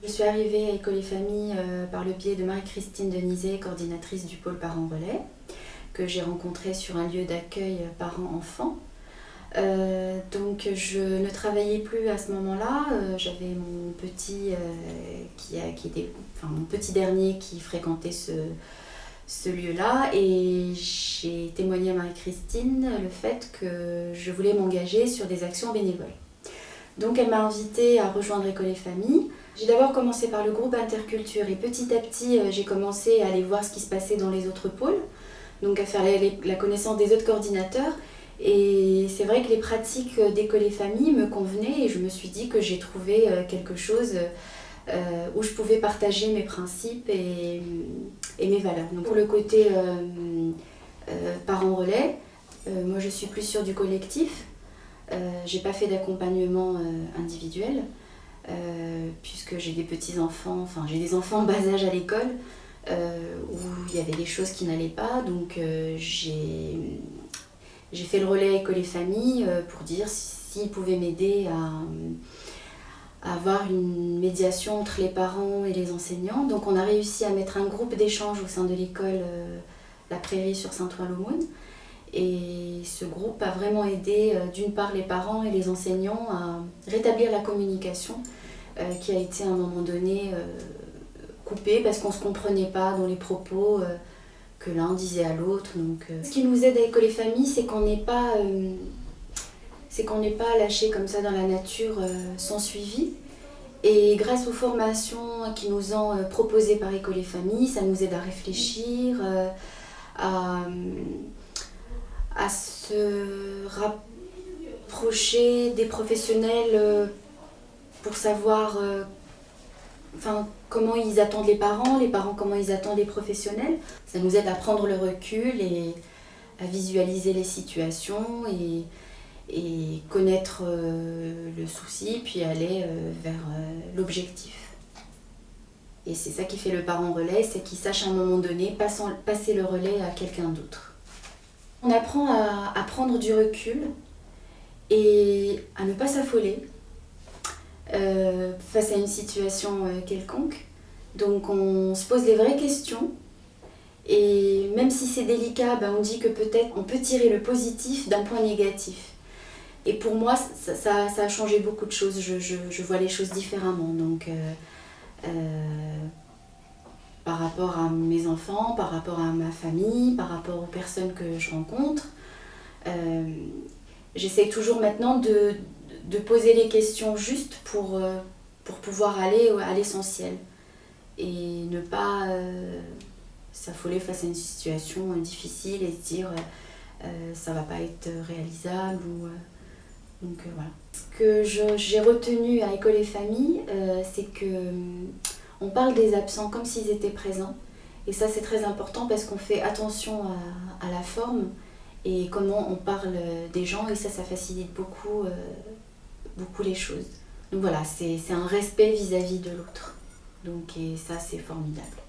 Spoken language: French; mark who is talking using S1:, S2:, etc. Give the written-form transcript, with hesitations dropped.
S1: Je suis arrivée à École et Famille par le biais de Marie-Christine Denizet, coordinatrice du pôle Parents Relais, que j'ai rencontrée sur un lieu d'accueil parents-enfants. Donc je ne travaillais plus à ce moment-là, j'avais mon petit mon petit dernier qui fréquentait ce lieu-là, et j'ai témoigné à Marie-Christine le fait que je voulais m'engager sur des actions bénévoles. Donc elle m'a invitée à rejoindre École et Famille. J'ai d'abord commencé par le groupe Interculture et petit à petit j'ai commencé à aller voir ce qui se passait dans les autres pôles, donc à faire la connaissance des autres coordinateurs. Et c'est vrai que les pratiques d'École et Famille me convenaient, et je me suis dit que j'ai trouvé quelque chose où je pouvais partager mes principes et mes valeurs. Donc pour le côté parents relais, moi je suis plus sûre du collectif. J'ai pas fait d'accompagnement individuel puisque j'ai des petits-enfants, enfin j'ai des enfants en bas âge à l'école où il y avait des choses qui n'allaient pas, donc j'ai fait le relais à École et Famille pour dire s'ils pouvaient m'aider à avoir une médiation entre les parents et les enseignants. Donc on a réussi à mettre un groupe d'échange au sein de l'école La Prairie sur Saint-Ouen-l'Aumône. Et ce groupe a vraiment aidé d'une part les parents et les enseignants à rétablir la communication qui a été à un moment donné coupée parce qu'on ne se comprenait pas dans les propos que l'un disait à l'autre. Donc, ce qui nous aide à École et Famille, c'est qu'on n'est pas lâché comme ça dans la nature sans suivi. Et grâce aux formations qui nous sont proposées par École et Famille, ça nous aide à réfléchir, à se rapprocher des professionnels pour savoir comment ils attendent les parents comment ils attendent les professionnels. Ça nous aide à prendre le recul et à visualiser les situations et connaître le souci, puis aller vers l'objectif. Et c'est ça qui fait le parent relais, c'est qu'il sache à un moment donné passer le relais à quelqu'un d'autre. On apprend à prendre du recul et à ne pas s'affoler face à une situation quelconque. Donc on se pose les vraies questions, et même si c'est délicat, on dit que peut-être on peut tirer le positif d'un point négatif. Et pour moi, ça a changé beaucoup de choses, je vois les choses différemment. Donc par rapport à mes enfants, par rapport à ma famille, par rapport aux personnes que je rencontre. J'essaie toujours maintenant de poser les questions justes pour pouvoir aller à l'essentiel et ne pas s'affoler face à une situation difficile et se dire ça va pas être réalisable. Donc voilà. Ce que j'ai retenu à École et Famille, c'est que on parle des absents comme s'ils étaient présents, et ça c'est très important parce qu'on fait attention à la forme et comment on parle des gens, et ça facilite beaucoup les choses. Donc voilà, c'est un respect vis-à-vis de l'autre. Donc, et ça c'est formidable.